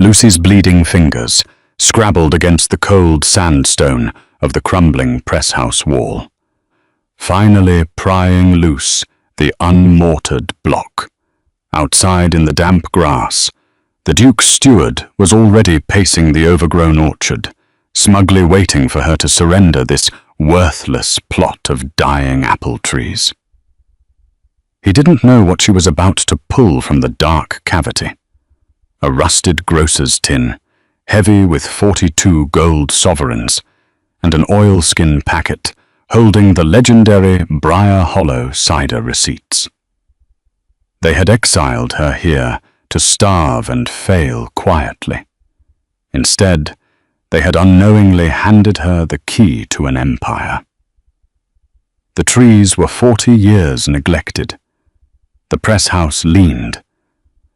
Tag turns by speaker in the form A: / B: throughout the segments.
A: Lucy's bleeding fingers scrabbled against the cold sandstone of the crumbling press-house wall, finally prying loose the unmortared block. Outside in the damp grass, the Duke's steward was already pacing the overgrown orchard, smugly waiting for her to surrender this worthless plot of dying apple trees. He didn't know what she was about to pull from the dark cavity. A rusted grocer's tin, heavy with 42 gold sovereigns, and an oilskin packet holding the legendary Briar Hollow cider receipts. They had exiled her here to starve and fail quietly. Instead, they had unknowingly handed her the key to an empire. The trees were 40 years neglected. The press house leaned.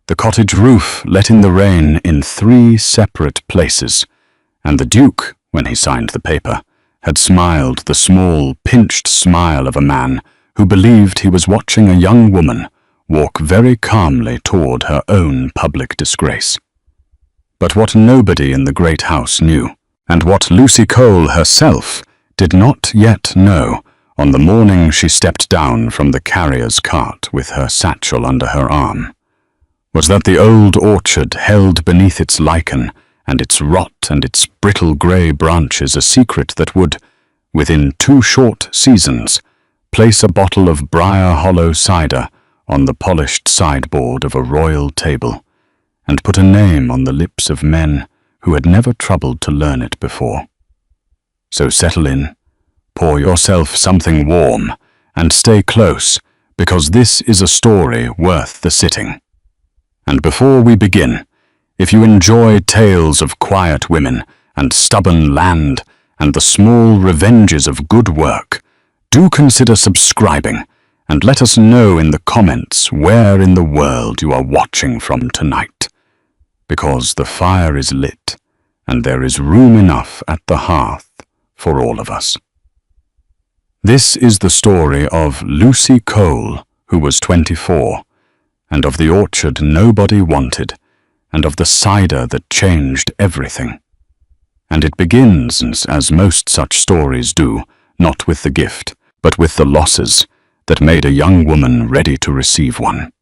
A: The cottage roof let in the rain in 3 separate places, and the Duke, when he signed the paper, had smiled the small, pinched smile of a man who believed he was watching a young woman walk very calmly toward her own public disgrace. But what nobody in the great house knew, and what Lucy Cole herself did not yet know on the morning she stepped down from the carrier's cart with her satchel under her arm, was that the old orchard held beneath its lichen and its rot and its brittle grey branches a secret that would, within 2 short seasons, place a bottle of Briar Hollow cider on the polished sideboard of a royal table, and put a name on the lips of men who had never troubled to learn it before. So settle in, pour yourself something warm, and stay close, because this is a story worth the sitting. And before we begin, if you enjoy tales of quiet women and stubborn land and the small revenges of good work, do consider subscribing and let us know in the comments where in the world you are watching from tonight, because the fire is lit and there is room enough at the hearth for all of us. This is the story of Lucy Cole, who was 24, and of the orchard nobody wanted, and of the cider that changed everything. And it begins, as most such stories do, not with the gift, but with the losses that made a young woman ready to receive one.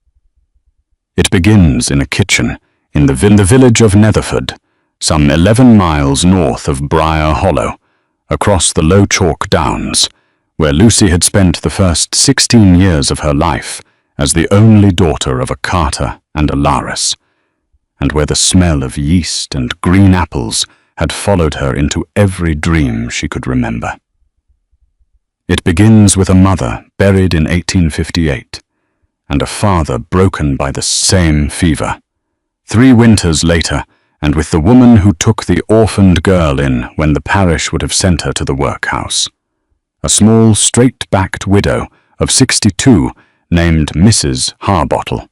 A: It begins in a kitchen in the village of Netherford, some 11 miles north of Briar Hollow, across the low chalk downs, where Lucy had spent the first 16 years of her life as the only daughter of a carter and a lairess, and where the smell of yeast and green apples had followed her into every dream she could remember. It begins with a mother buried in 1858, and a father broken by the same fever. 3 winters later, and with the woman who took the orphaned girl in when the parish would have sent her to the workhouse. A small, straight-backed widow of 62 named Mrs. Harbottle,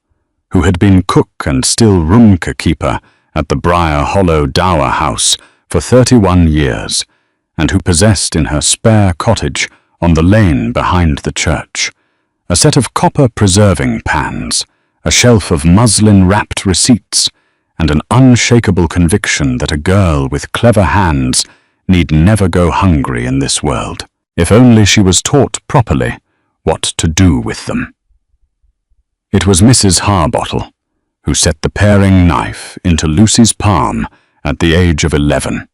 A: who had been cook and still roomkeeper at the Briar Hollow Dower House for 31 years, and who possessed in her spare cottage on the lane behind the church a set of copper preserving pans, a shelf of muslin-wrapped receipts, and an unshakable conviction that a girl with clever hands need never go hungry in this world, if only she was taught properly what to do with them. It was Mrs. Harbottle who set the paring knife into Lucy's palm at the age of 11,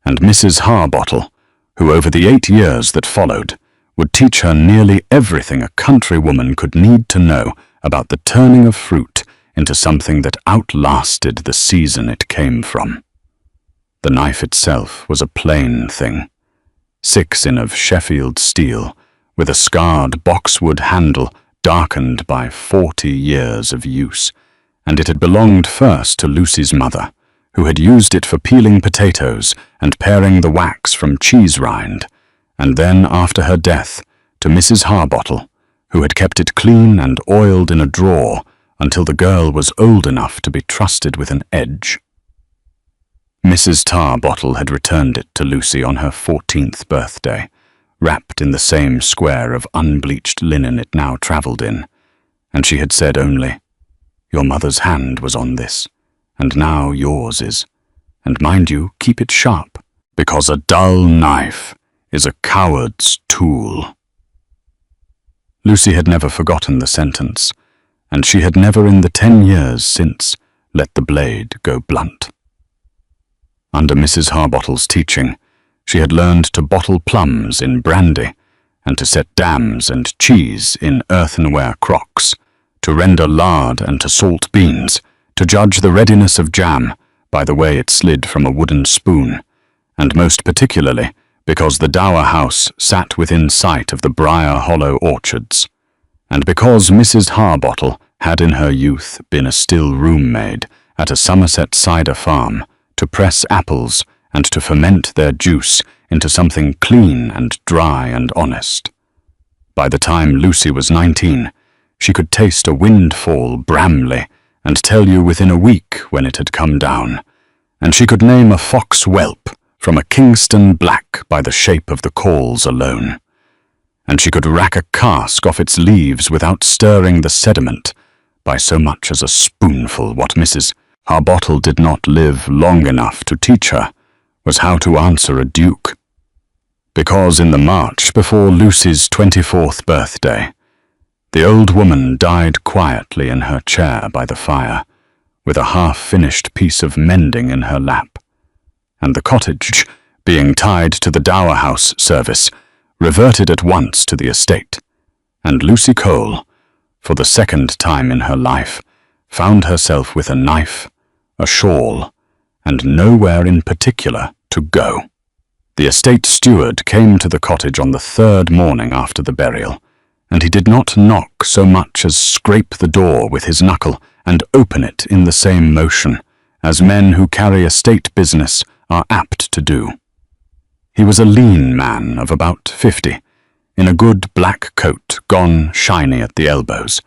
A: and Mrs. Harbottle, who over the 8 years that followed would teach her nearly everything a countrywoman could need to know about the turning of fruit into something that outlasted the season it came from. The knife itself was a plain thing, 6 in of Sheffield steel, with a scarred boxwood handle darkened by 40 years of use, and it had belonged first to Lucy's mother, who had used it for peeling potatoes and paring the wax from cheese rind, and then, after her death, to Mrs. Harbottle, who had kept it clean and oiled in a drawer until the girl was old enough to be trusted with an edge. Mrs. Harbottle had returned it to Lucy on her 14th birthday, wrapped in the same square of unbleached linen it now travelled in, and she had said only, "Your mother's hand was on this, and now yours is. And mind you, keep it sharp, because a dull knife is a coward's tool." Lucy had never forgotten the sentence, and she had never in the 10 years since let the blade go blunt. Under Mrs. Harbottle's teaching, she had learned to bottle plums in brandy, and to set dams and cheese in earthenware crocks, to render lard and to salt beans, to judge the readiness of jam by the way it slid from a wooden spoon, and most particularly because the dower house sat within sight of the Briar Hollow orchards, and because Mrs. Harbottle had in her youth been a still room maid at a Somerset cider farm to press apples and to ferment their juice into something clean and dry and honest. By the time Lucy was 19, she could taste a windfall Bramley and tell you within a week when it had come down, and she could name a fox whelp from a Kingston black by the shape of the calls alone, and she could rack a cask off its leaves without stirring the sediment by so much as a spoonful. What Mrs. Harbottle did not live long enough to teach her was how to answer a duke, because in the March before Lucy's 24th birthday, the old woman died quietly in her chair by the fire, with a half-finished piece of mending in her lap, and the cottage, being tied to the dower house service, reverted at once to the estate, and Lucy Cole, for the second time in her life, found herself with a knife, a shawl, and nowhere in particular to go. The estate steward came to the cottage on the 3rd morning after the burial, and he did not knock so much as scrape the door with his knuckle and open it in the same motion, as men who carry estate business are apt to do. He was a lean man of about 50, in a good black coat gone shiny at the elbows,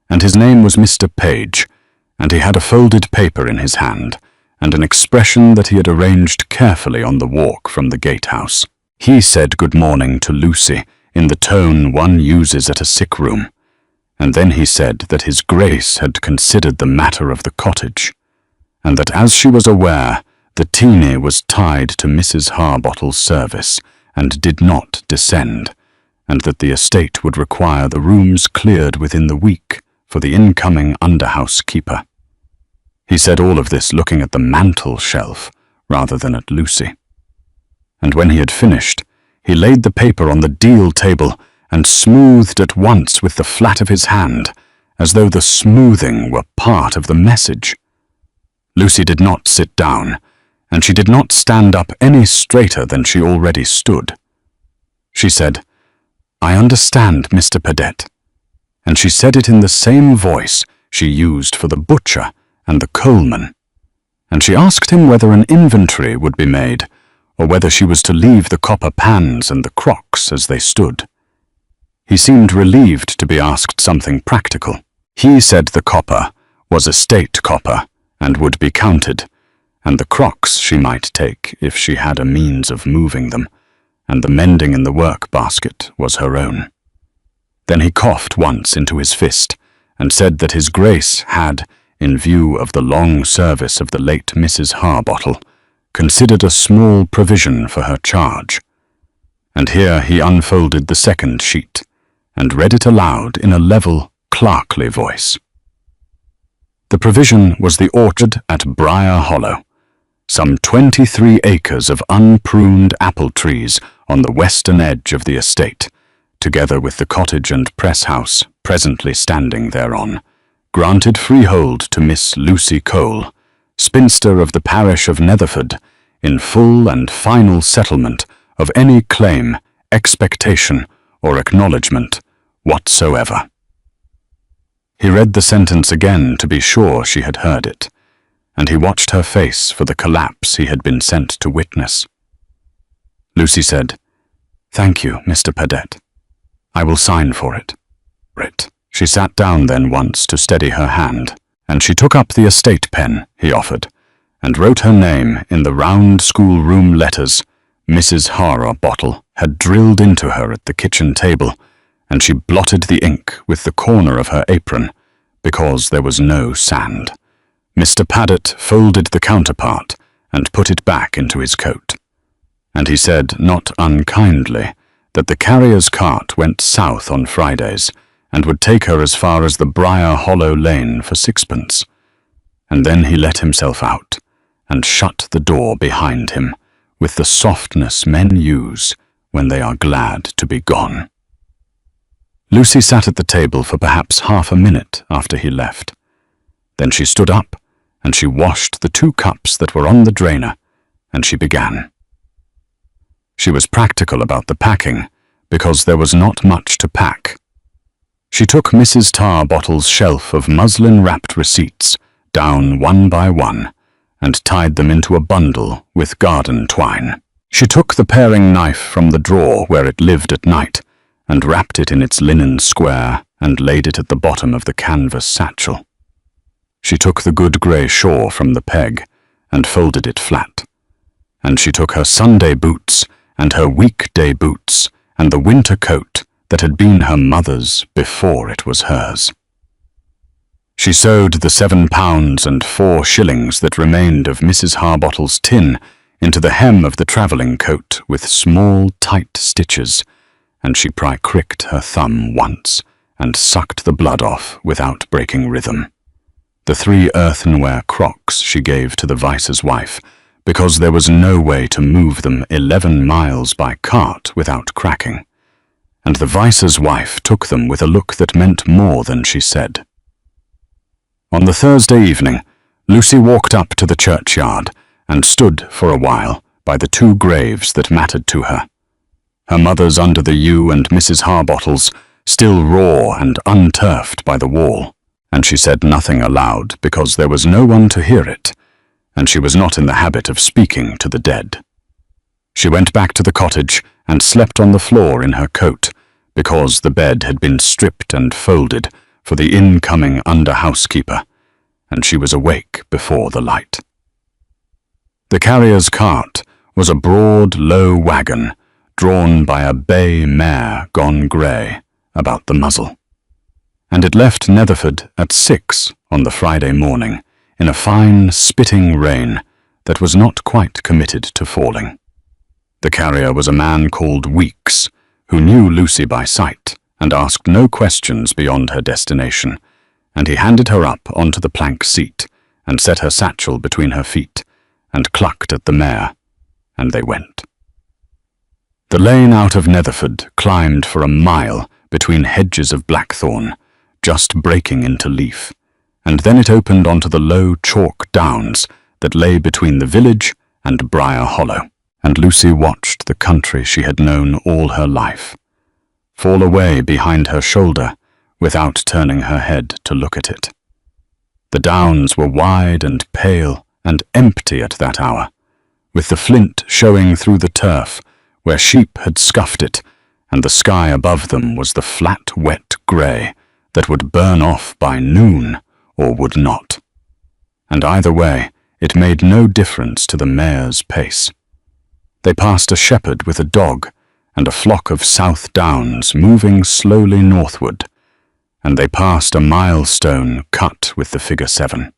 A: and his name was Mr. Page, and he had a folded paper in his hand, and an expression that he had arranged carefully on the walk from the gatehouse. He said good morning to Lucy in the tone one uses at a sick room, and then he said that his Grace had considered the matter of the cottage, and that as she was aware, the teeny was tied to Mrs. Harbottle's service and did not descend, and that the estate would require the rooms cleared within the week for the incoming under-housekeeper. He said all of this looking at the mantel shelf rather than at Lucy. And when he had finished, he laid the paper on the deal table and smoothed at once with the flat of his hand, as though the smoothing were part of the message. Lucy did not sit down, and she did not stand up any straighter than she already stood. She said, "I understand, Mr. Pedette," and she said it in the same voice she used for the butcher and the coalman, and she asked him whether an inventory would be made, or whether she was to leave the copper pans and the crocks as they stood. He seemed relieved to be asked something practical. He said the copper was estate copper and would be counted, and the crocks she might take if she had a means of moving them, and the mending in the work basket was her own. Then he coughed once into his fist and said that his Grace had, in view of the long service of the late Mrs. Harbottle, considered a small provision for her charge. And here he unfolded the second sheet and read it aloud in a level, clerkly voice. The provision was the orchard at Briar Hollow, some 23 acres of unpruned apple trees on the western edge of the estate, together with the cottage and press house presently standing thereon, granted freehold to Miss Lucy Cole, spinster of the parish of Netherford, in full and final settlement of any claim, expectation, or acknowledgement whatsoever. He read the sentence again to be sure she had heard it, and he watched her face for the collapse he had been sent to witness. Lucy said, "Thank you, Mr. Pedette. I will sign for it." She sat down then once to steady her hand, and she took up the estate pen he offered, and wrote her name in the round schoolroom letters Mrs. Harbottle had drilled into her at the kitchen table, and she blotted the ink with the corner of her apron, because there was no sand, Mr. Paddock folded the counterpart and put it back into his coat. And he said, not unkindly, that the carrier's cart went south on Fridays and would take her as far as the Briar Hollow Lane for sixpence. And then he let himself out and shut the door behind him with the softness men use when they are glad to be gone. Lucy sat at the table for perhaps half a minute after he left. Then she stood up and she washed the 2 cups that were on the drainer, and she began. She was practical about the packing because there was not much to pack. She took Mrs. Tarbottle's shelf of muslin-wrapped receipts down one by one and tied them into a bundle with garden twine. She took the paring knife from the drawer where it lived at night and wrapped it in its linen square and laid it at the bottom of the canvas satchel. She took the good grey shawl from the peg and folded it flat. And she took her Sunday boots and her weekday boots and the winter coat that had been her mother's before it was hers. She sewed the £7 and 4 shillings that remained of Mrs. Harbottle's tin into the hem of the travelling coat with small, tight stitches, and she pricked her thumb once and sucked the blood off without breaking rhythm. The 3 earthenware crocks she gave to the vice's wife, because there was no way to move them 11 miles by cart without cracking, and the vice's wife took them with a look that meant more than she said. On the Thursday evening, Lucy walked up to the churchyard and stood for a while by the 2 graves that mattered to her. Her mother's under the yew and Mrs. Harbottle's, still raw and unturfed by the wall, and she said nothing aloud because there was no one to hear it, and she was not in the habit of speaking to the dead. She went back to the cottage and slept on the floor in her coat, because the bed had been stripped and folded for the incoming under-housekeeper, and she was awake before the light. The carrier's cart was a broad, low wagon drawn by a bay mare gone grey about the muzzle, and it left Netherford at 6 on the Friday morning in a fine, spitting rain that was not quite committed to falling. The carrier was a man called Weeks, who knew Lucy by sight and asked no questions beyond her destination, and he handed her up onto the plank seat and set her satchel between her feet and clucked at the mare, and they went. The lane out of Netherford climbed for a mile between hedges of blackthorn, just breaking into leaf, and then it opened onto the low chalk downs that lay between the village and Briar Hollow, and Lucy watched the country she had known all her life fall away behind her shoulder without turning her head to look at it. The downs were wide and pale and empty at that hour, with the flint showing through the turf where sheep had scuffed it, and the sky above them was the flat, wet grey that would burn off by noon or would not. And either way, it made no difference to the mare's pace. They passed a shepherd with a dog and a flock of South Downs moving slowly northward, and they passed a milestone cut with the figure 7,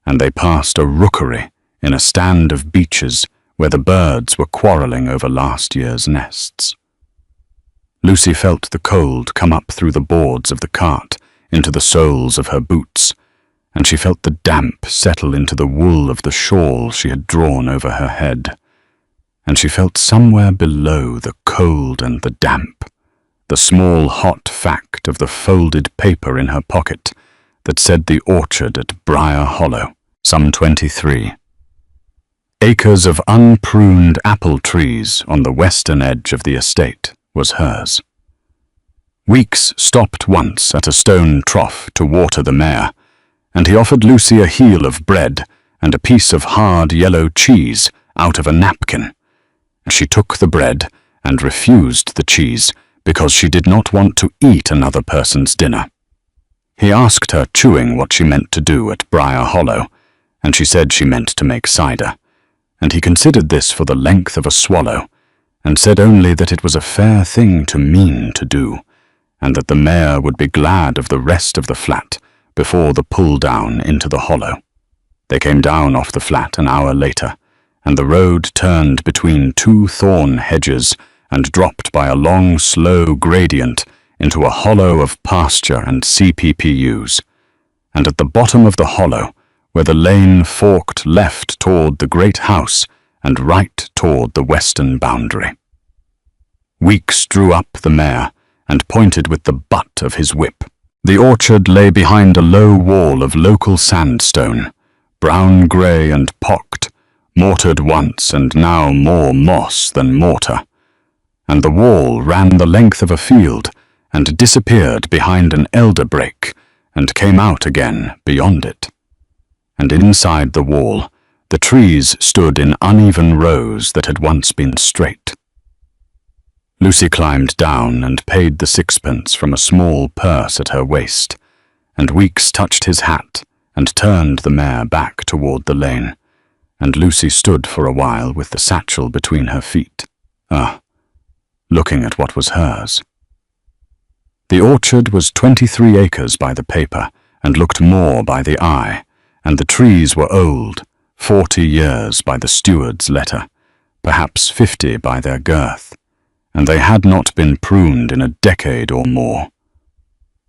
A: and they passed a rookery in a stand of beeches where the birds were quarrelling over last year's nests. Lucy felt the cold come up through the boards of the cart into the soles of her boots, and she felt the damp settle into the wool of the shawl she had drawn over her head, and she felt somewhere below the cold and the damp the small hot fact of the folded paper in her pocket that said the orchard at Briar Hollow, some 23. Acres of unpruned apple trees on the western edge of the estate was hers. Weeks stopped once at a stone trough to water the mare, and he offered Lucy a heel of bread and a piece of hard yellow cheese out of a napkin. She took the bread and refused the cheese because she did not want to eat another person's dinner. He asked her chewing what she meant to do at Briar Hollow, and she said she meant to make cider, and he considered this for the length of a swallow, and said only that it was a fair thing to mean to do, and that the mare would be glad of the rest of the flat before the pull down into the hollow. They came down off the flat an hour later, and the road turned between two thorn hedges and dropped by a long, slow gradient into a hollow of pasture and CPPUs. And at the bottom of the hollow, where the lane forked left toward the great house and right toward the western boundary. Weeks drew up the mare and pointed with the butt of his whip. The orchard lay behind a low wall of local sandstone, brown-grey and pocked, mortared once and now more moss than mortar, and the wall ran the length of a field and disappeared behind an elder brake and came out again beyond it. And inside the wall, the trees stood in uneven rows that had once been straight. Lucy climbed down and paid the sixpence from a small purse at her waist, and Weeks touched his hat and turned the mare back toward the lane, and Lucy stood for a while with the satchel between her feet, looking at what was hers. The orchard was 23 acres by the paper and looked more by the eye, and the trees were old, 40 years by the steward's letter, perhaps 50 by their girth, and they had not been pruned in a decade or more.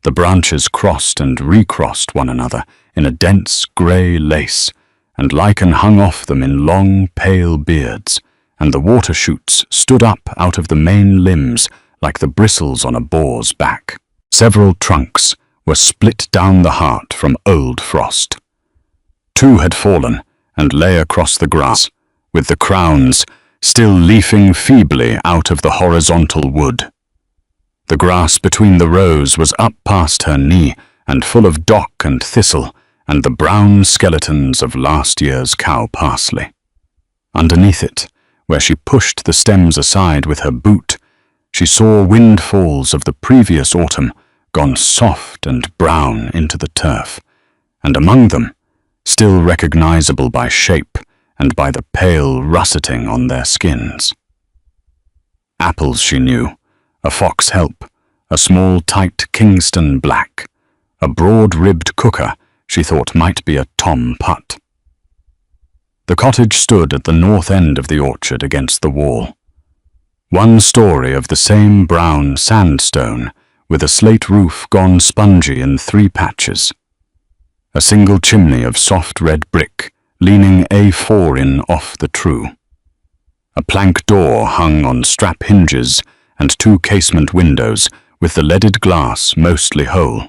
A: The branches crossed and recrossed one another in a dense grey lace, and lichen hung off them in long, pale beards, and the water shoots stood up out of the main limbs like the bristles on a boar's back. Several trunks were split down the heart from old frost. 2 had fallen and lay across the grass, with the crowns still leafing feebly out of the horizontal wood. The grass between the rows was up past her knee and full of dock and thistle and the brown skeletons of last year's cow parsley. Underneath it, where she pushed the stems aside with her boot, she saw windfalls of the previous autumn gone soft and brown into the turf, and among them, still recognizable by shape and by the pale russeting on their skins. Apples she knew, a fox help, a small tight Kingston black, a broad-ribbed cooker she thought might be a Tom Putt. The cottage stood at the north end of the orchard against the wall. One story of the same brown sandstone with a slate roof gone spongy in 3 patches. A single chimney of soft red brick leaning A4 in off the true. A plank door hung on strap hinges and 2 casement windows with the leaded glass mostly whole.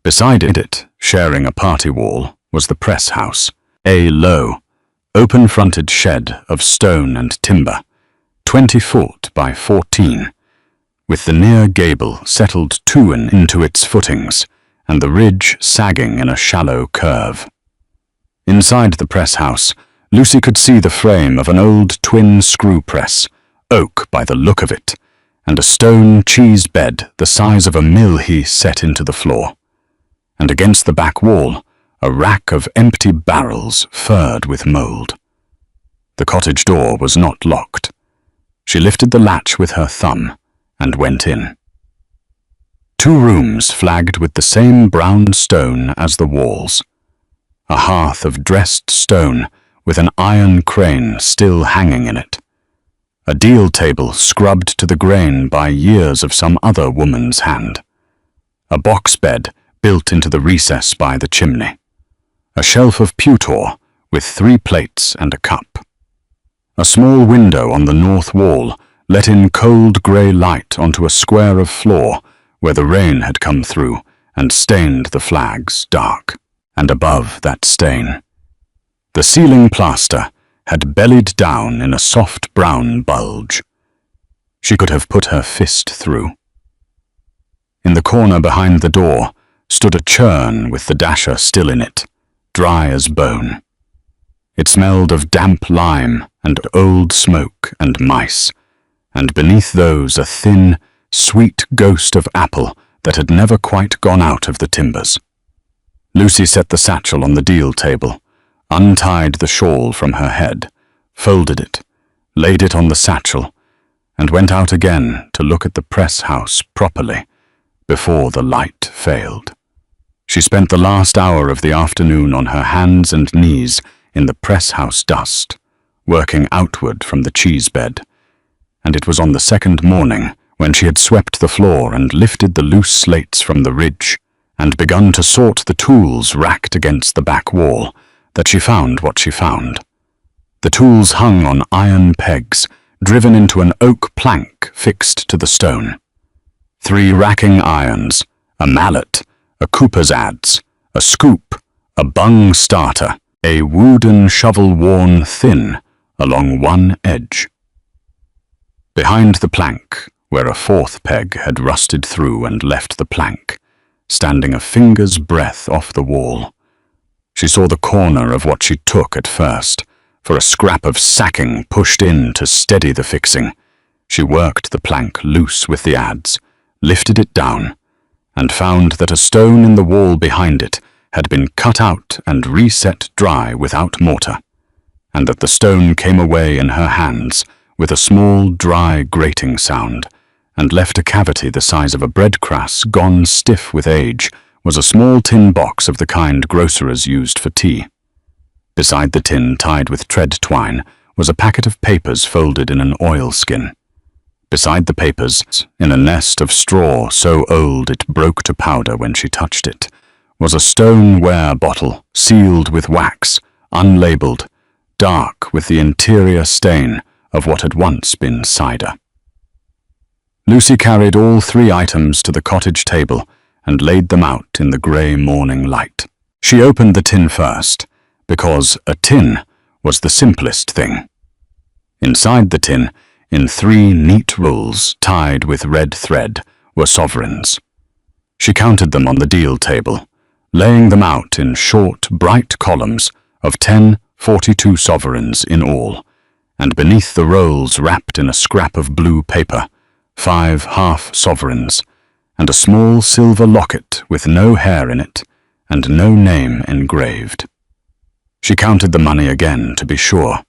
A: Beside it, sharing a party wall, was the press house, a low, open-fronted shed of stone and timber, 20 foot by 14, with the near gable settled into its footings and the ridge sagging in a shallow curve. Inside the press house, Lucy could see the frame of an old twin screw press, oak by the look of it, and a stone cheese bed the size of a mill he set into the floor. And against the back wall, a rack of empty barrels furred with mould. The cottage door was not locked. She lifted the latch with her thumb and went in. 2 rooms flagged with the same brown stone as the walls. A hearth of dressed stone with an iron crane still hanging in it. A deal table scrubbed to the grain by years of some other woman's hand. A box bed built into the recess by the chimney. A shelf of pewter with 3 plates and a cup. A small window on the north wall let in cold grey light onto a square of floor where the rain had come through and stained the flags dark. And above that stain, the ceiling plaster had bellied down in a soft brown bulge. She could have put her fist through. In the corner behind the door stood a churn with the dasher still in it, dry as bone. It smelled of damp lime and old smoke and mice, and beneath those a thin, sweet ghost of apple that had never quite gone out of the timbers. Lucy set the satchel on the deal table, untied the shawl from her head, folded it, laid it on the satchel, and went out again to look at the press house properly before the light failed. She spent the last hour of the afternoon on her hands and knees in the press-house dust, working outward from the cheese bed, and it was on the second morning, when she had swept the floor and lifted the loose slates from the ridge, and begun to sort the tools racked against the back wall, that she found what she found. The tools hung on iron pegs, driven into an oak plank fixed to the stone. 3 racking irons, a mallet, a cooper's adze, a scoop, a bung starter, a wooden shovel worn thin along one edge. Behind the plank, where a 4th peg had rusted through and left the plank, standing a finger's breadth off the wall, she saw the corner of what she took at first for a scrap of sacking pushed in to steady the fixing. She worked the plank loose with the adze, lifted it down, and found that a stone in the wall behind it had been cut out and reset dry without mortar, and that the stone came away in her hands with a small, dry grating sound, and left a cavity the size of a bread crust gone stiff with age, was a small tin box of the kind grocerers used for tea. Beside the tin, tied with thread twine, was a packet of papers folded in an oilskin. Beside the papers, in a nest of straw so old it broke to powder when she touched it, was a stoneware bottle sealed with wax, unlabeled, dark with the interior stain of what had once been cider. Lucy carried all 3 items to the cottage table and laid them out in the grey morning light. She opened the tin first, because a tin was the simplest thing. Inside the tin, in 3 neat rolls tied with red thread, were sovereigns. She counted them on the deal table, laying them out in short, bright columns of 10 42 sovereigns in all, and beneath the rolls, wrapped in a scrap of blue paper, 5 half-sovereigns, and a small silver locket with no hair in it and no name engraved. She counted the money again to be sure,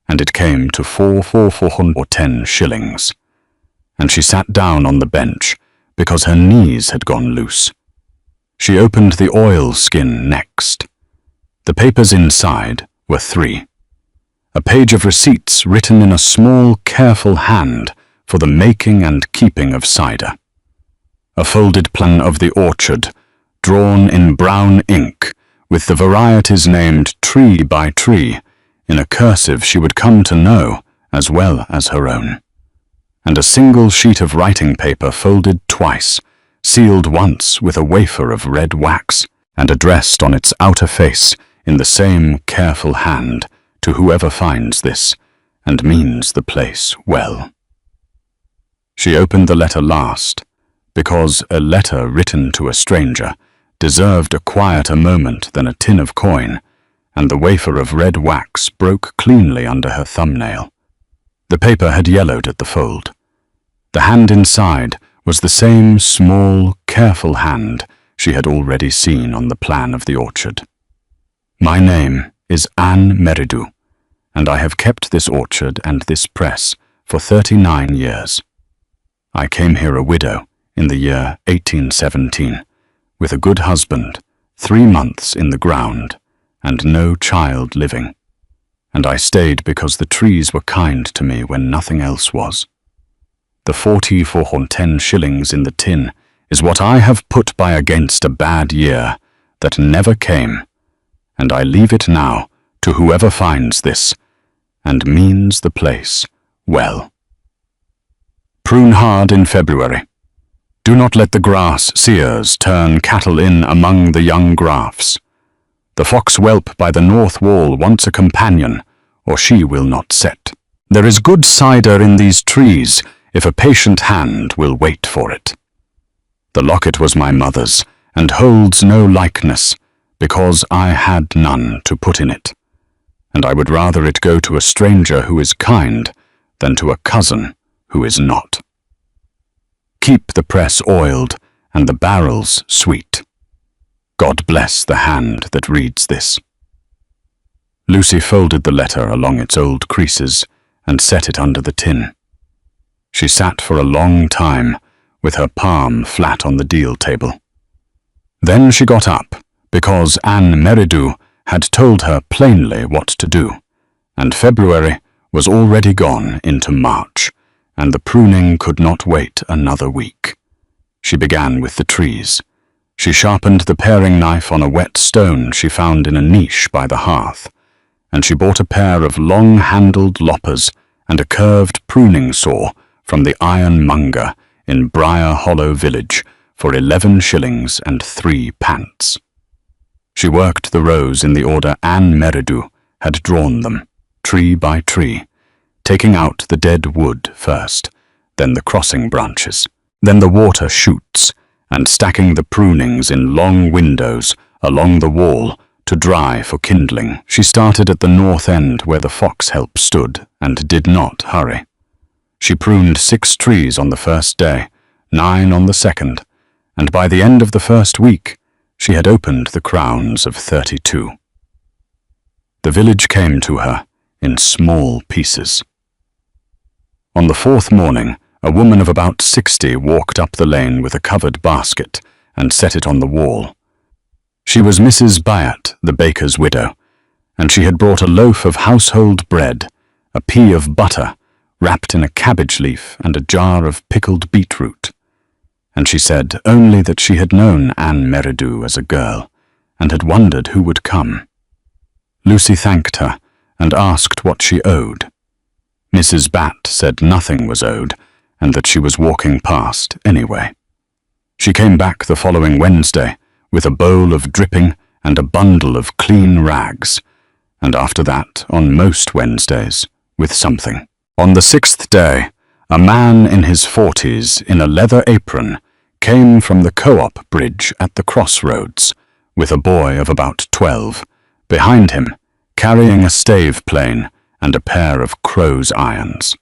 A: and it came to 410 shillings, and she sat down on the bench because her knees had gone loose. She opened the oilskin next. The papers inside were 3. A page of receipts written in a small, careful hand for the making and keeping of cider. A folded plan of the orchard, drawn in brown ink, with the varieties named tree by tree, in a cursive she would come to know as well as her own. And a single sheet of writing paper folded twice, sealed once with a wafer of red wax, and addressed on its outer face in the same careful hand to whoever finds this, and means the place well. She opened the letter last, because a letter written to a stranger deserved a quieter moment than a tin of coin, and the wafer of red wax broke cleanly under her thumbnail. The paper had yellowed at the fold. The hand inside was the same small, careful hand she had already seen on the plan of the orchard. My name is unmarried, and I have kept this orchard and this press for 39 years. I came here a widow in the year 1817, with a good husband, 3 months in the ground, and no child living, and I stayed because the trees were kind to me when nothing else was. The 410 shillings in the tin is what I have put by against a bad year that never came, and I leave it now to whoever finds this, and means the place well. Prune hard in February. Do not let the grass seers turn cattle in among the young grafts. The fox whelp by the north wall wants a companion, or she will not set. There is good cider in these trees, if a patient hand will wait for it. The locket was my mother's, and holds no likeness, because I had none to put in it, and I would rather it go to a stranger who is kind than to a cousin who is not. Keep the press oiled and the barrels sweet. God bless the hand that reads this. Lucy folded the letter along its old creases and set it under the tin. She sat for a long time with her palm flat on the deal table. Then she got up, because unmarried had told her plainly what to do, and February was already gone into March, and the pruning could not wait another week. She began with the trees. She sharpened the paring knife on a wet stone she found in a niche by the hearth, and she bought a pair of long-handled loppers and a curved pruning saw from the ironmonger in Briar Hollow village for 11 shillings and 3 pence. She worked the rows in the order unmarried had drawn them, tree by tree, taking out the dead wood first, then the crossing branches, then the water shoots, and stacking the prunings in long windows along the wall to dry for kindling. She started at the north end where the foxhelp stood and did not hurry. She pruned 6 trees on the first day, 9 on the second, and by the end of the first week, she had opened the crowns of 32. The village came to her in small pieces. On the 4th morning, a woman of about 60 walked up the lane with a covered basket and set it on the wall. She was Mrs. Byatt, the baker's widow, and she had brought a loaf of household bread, a pea of butter wrapped in a cabbage leaf, and a jar of pickled beetroot. And she said only that she had known unmarried as a girl, and had wondered who would come. Lucy thanked her, and asked what she owed. Mrs. Bat said nothing was owed, and that she was walking past anyway. She came back the following Wednesday, with a bowl of dripping and a bundle of clean rags, and after that, on most Wednesdays, with something. On the 6th day, a man in his 40s in a leather apron came from the co-op bridge at the crossroads, with a boy of about 12, behind him, carrying a stave plane and a pair of crow's irons.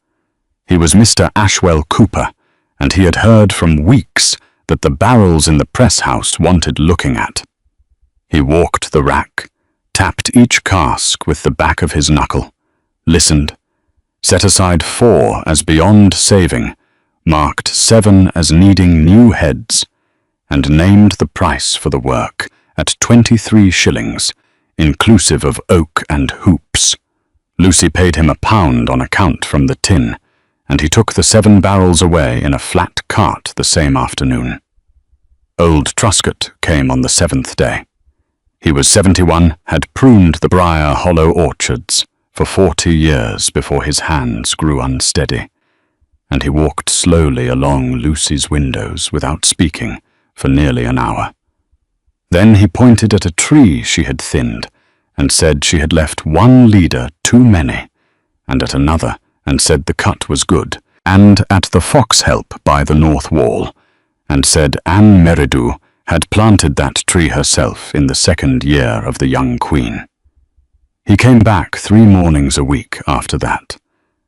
A: He was Mr. Ashwell Cooper, and he had heard from Weeks that the barrels in the press house wanted looking at. He walked the rack, tapped each cask with the back of his knuckle, listened, set aside 4 as beyond saving, marked 7 as needing new heads, and named the price for the work at 23 shillings, inclusive of oak and hoops. Lucy paid him £1 on account from the tin, and he took the 7 barrels away in a flat cart the same afternoon. Old Truscott came on the 7th day. He was 71, had pruned the Briar Hollow orchards for 40 years before his hands grew unsteady, and he walked slowly along Lucy's windows without speaking for nearly an hour. Then he pointed at a tree she had thinned and said she had left 1 leader too many, and at another and said the cut was good, and at the foxhelp by the north wall, and said unmarried had planted that tree herself in the 2nd year of the young queen. He came back 3 mornings a week after that,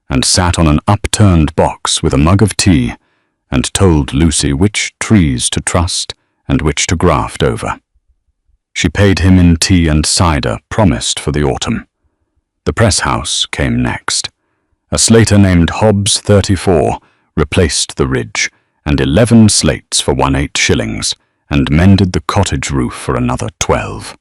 A: and sat on an upturned box with a mug of tea, and told Lucy which trees to trust and which to graft over. She paid him in tea and cider promised for the autumn. The press house came next. A slater named Hobbs 34 replaced the ridge, and 11 slates for 1/8 shillings, and mended the cottage roof for another 12.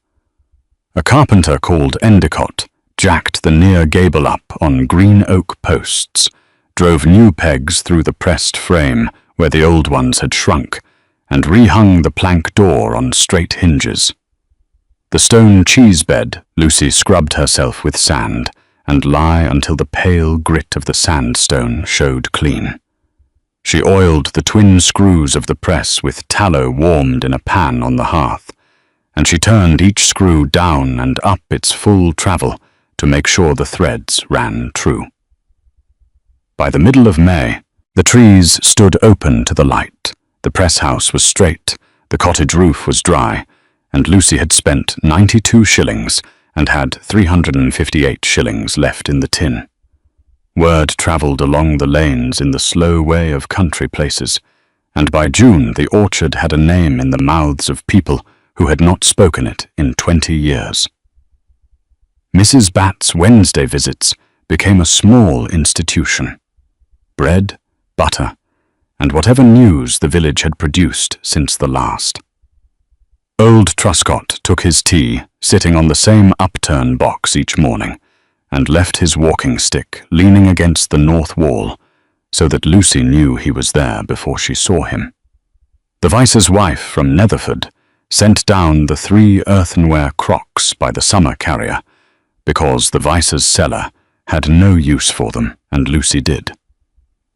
A: A carpenter called Endicott jacked the near gable up on green oak posts, drove new pegs through the pressed frame where the old ones had shrunk, and rehung the plank door on straight hinges. The stone cheese bed Lucy scrubbed herself with sand, and lie until the pale grit of the sandstone showed clean. She oiled the twin screws of the press with tallow warmed in a pan on the hearth, and she turned each screw down and up its full travel to make sure the threads ran true. By the middle of May, the trees stood open to the light, the press house was straight, the cottage roof was dry, and Lucy had spent 92 shillings and had 358 shillings left in the tin. Word travelled along the lanes in the slow way of country places, and by June the orchard had a name in the mouths of people who had not spoken it in 20 years. Mrs. Bat's Wednesday visits became a small institution. Bread, butter, and whatever news the village had produced since the last. Old Truscott took his tea, sitting on the same upturn box each morning, and left his walking stick leaning against the north wall, so that Lucy knew he was there before she saw him. The vice's wife from Netherford sent down the 3 earthenware crocks by the summer carrier, because the vice's cellar had no use for them, and Lucy did.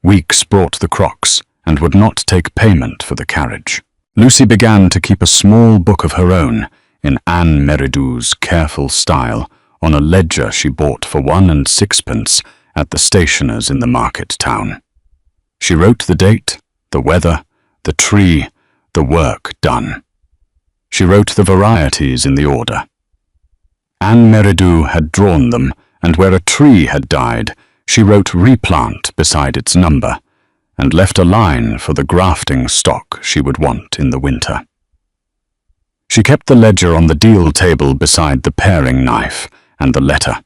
A: Weeks brought the crocks, and would not take payment for the carriage. Lucy began to keep a small book of her own, in unmarried's careful style, on a ledger she bought for 1 and 6pence at the stationer's in the market town. She wrote the date, the weather, the tree, the work done. She wrote the varieties in the order. Unmarried had drawn them, and where a tree had died, she wrote replant beside its number, and left a line for the grafting stock she would want in the winter. She kept the ledger on the deal table beside the paring knife and the letter,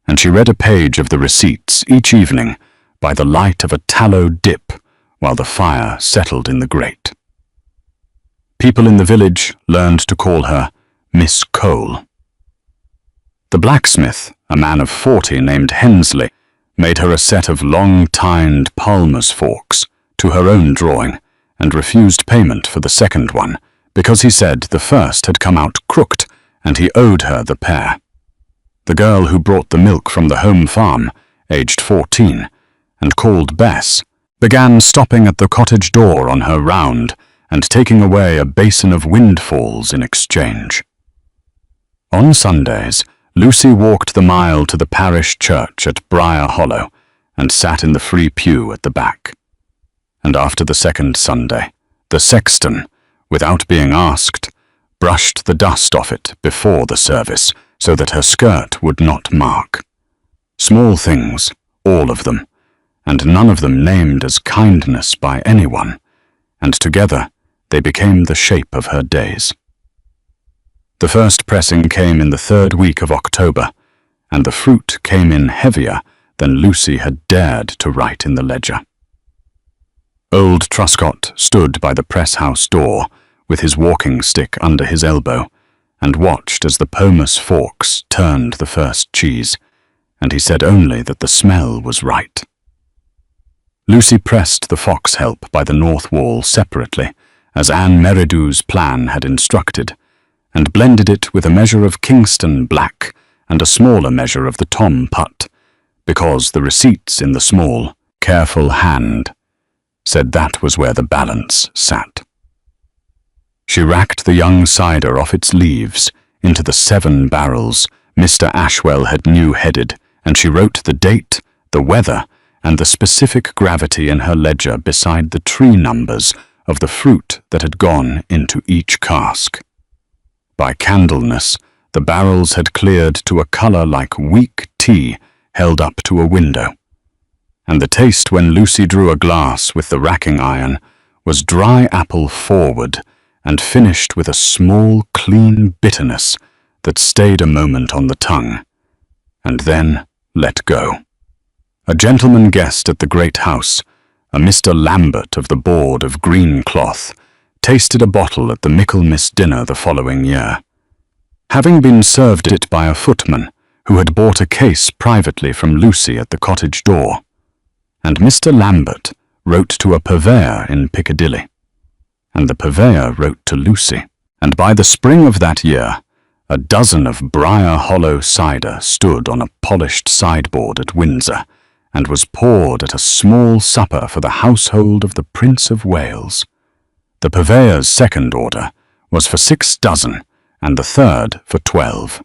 A: and she read a page of the receipts each evening by the light of a tallow dip while the fire settled in the grate. People in the village learned to call her Miss Cole. The blacksmith, a man of 40 named Hensley, made her a set of long-tined Palmer's forks to her own drawing, and refused payment for the second one, because he said the first had come out crooked, and he owed her the pair. The girl who brought the milk from the home farm, aged 14, and called Bess, began stopping at the cottage door on her round and taking away a basin of windfalls in exchange. On Sundays, Lucy walked the mile to the parish church at Briar Hollow and sat in the free pew at the back. And after the second Sunday, the sexton, without being asked, brushed the dust off it before the service so that her skirt would not mark. Small things, all of them, and none of them named as kindness by anyone, and together they became the shape of her days. The first pressing came in the 3rd week of October, and the fruit came in heavier than Lucy had dared to write in the ledger. Old Truscott stood by the press-house door with his walking stick under his elbow and watched as the Palmer's forks turned the first cheese, and he said only that the smell was right. Lucy pressed the fox help by the north wall separately, as Unmarried's plan had instructed, and blended it with a measure of Kingston black and a smaller measure of the Tom Putt, because the receipts in the small, careful hand said that was where the balance sat. She racked the young cider off its leaves into the 7 barrels Mr. Ashwell had new-headed, and she wrote the date, the weather, and the specific gravity in her ledger beside the tree numbers of the fruit that had gone into each cask. By Candlemas, the barrels had cleared to a colour like weak tea held up to a window, and the taste when Lucy drew a glass with the racking iron was dry apple forward and finished with a small, clean bitterness that stayed a moment on the tongue, and then let go. A gentleman guest at the great house, a Mr. Lambert of the board of green cloth, tasted a bottle at the Michaelmas dinner the following year, having been served it by a footman who had bought a case privately from Lucy at the cottage door, and Mr. Lambert wrote to a purveyor in Piccadilly, and the purveyor wrote to Lucy, and by the spring of that year, a dozen of Briar Hollow cider stood on a polished sideboard at Windsor, and was poured at a small supper for the household of the Prince of Wales. The purveyor's second order was for 6 dozen, and the third for 12.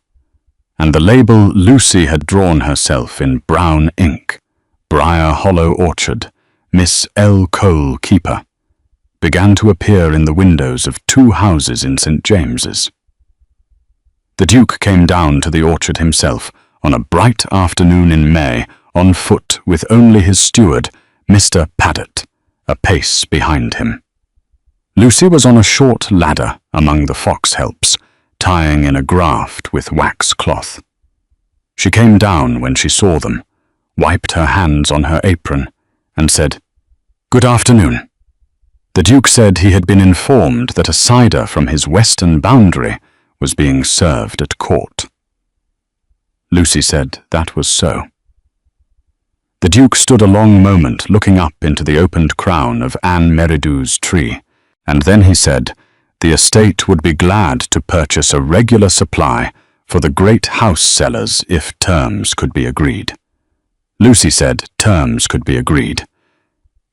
A: And the label Lucy had drawn herself in brown ink, Briar Hollow Orchard, Miss L. Cole Keeper, began to appear in the windows of 2 houses in St. James's. The Duke came down to the orchard himself on a bright afternoon in May, on foot with only his steward, Mr. Paddock, a pace behind him. Lucy was on a short ladder among the fox helps, tying in a graft with wax cloth. She came down when she saw them, wiped her hands on her apron, and said, "Good afternoon." The Duke said he had been informed that a cider from his western boundary was being served at court. Lucy said that was so. The Duke stood a long moment looking up into the opened crown of Anne Meridou's tree, and then he said the estate would be glad to purchase a regular supply for the great house sellers if terms could be agreed. Lucy said terms could be agreed.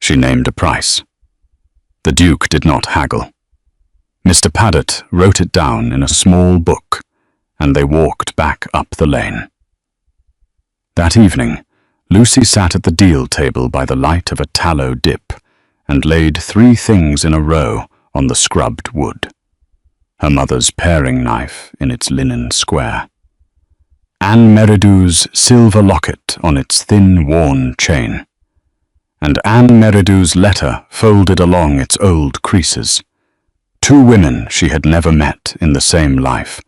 A: She named a price. The Duke did not haggle. Mr. Paddock wrote it down in a small book, and they walked back up the lane. That evening, Lucy sat at the deal table by the light of a tallow dip and laid 3 things in a row on the scrubbed wood. Her mother's paring knife in its linen square, Anne Meridou's silver locket on its thin, worn chain, and Anne Meridou's letter folded along its old creases. 2 women she had never met in the same life,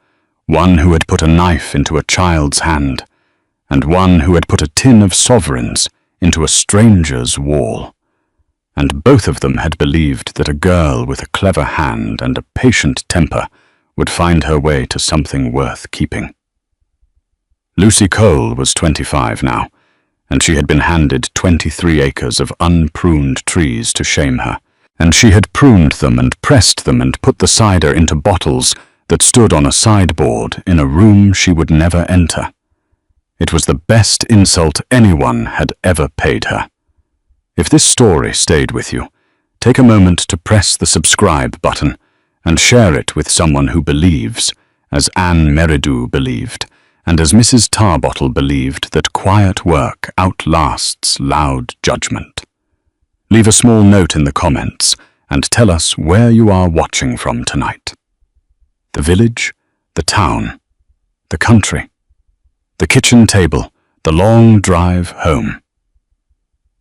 A: one who had put a knife into a child's hand, and one who had put a tin of sovereigns into a stranger's wall. And both of them had believed that a girl with a clever hand and a patient temper would find her way to something worth keeping. Lucy Cole was 25 now, and she had been handed 23 acres of unpruned trees to shame her, and she had pruned them and pressed them and put the cider into bottles that stood on a sideboard in a room she would never enter. It was the best insult anyone had ever paid her. If this story stayed with you, take a moment to press the subscribe button and share it with someone who believes, as Anne Meridou believed, and as Mrs. Tarbottle believed, that quiet work outlasts loud judgment. Leave a small note in the comments and tell us where you are watching from tonight. The village, the town, the country, the kitchen table, the long drive home.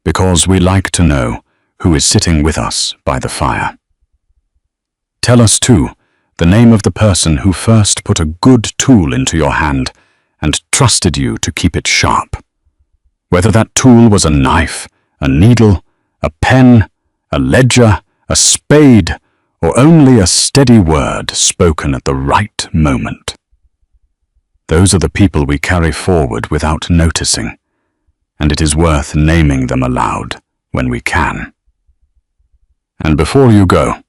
A: Because we like to know who is sitting with us by the fire. Tell us, too, the name of the person who first put a good tool into your hand and trusted you to keep it sharp. Whether that tool was a knife, a needle, a pen, a ledger, a spade, or only a steady word spoken at the right moment. Those are the people we carry forward without noticing, and it is worth naming them aloud when we can. And before you go,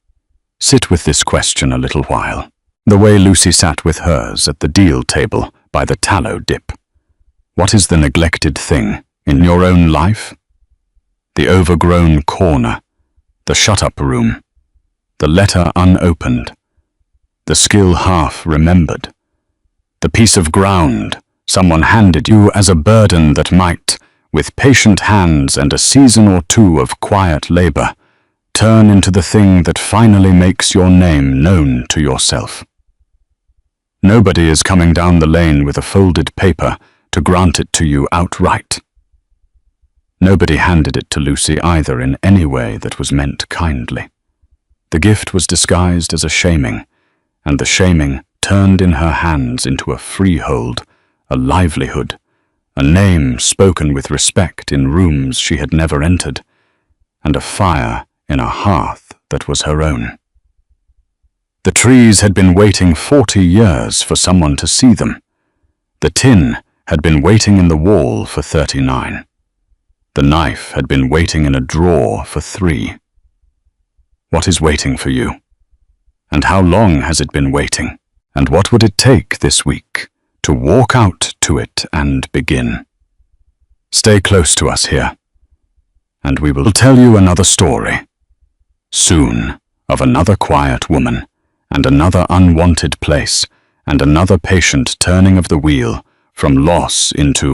A: sit with this question a little while, the way Lucy sat with hers at the deal table by the tallow dip. What is the neglected thing in your own life? The overgrown corner, the shut-up room, the letter unopened, the skill half remembered, the piece of ground someone handed you as a burden that might, with patient hands and a season or 2 of quiet labor, turn into the thing that finally makes your name known to yourself. Nobody is coming down the lane with a folded paper to grant it to you outright. Nobody handed it to Lucy either in any way that was meant kindly. The gift was disguised as a shaming, and the shaming turned in her hands into a freehold, a livelihood, a name spoken with respect in rooms she had never entered, and a fire in a hearth that was her own. The trees had been waiting 40 years for someone to see them. The tin had been waiting in the wall for 39. The knife had been waiting in a drawer for 3. What is waiting for you? And how long has it been waiting? And what would it take this week to walk out to it and begin? Stay close to us here, and we will tell you another story, soon, of another quiet woman, and another unwanted place, and another patient turning of the wheel from loss into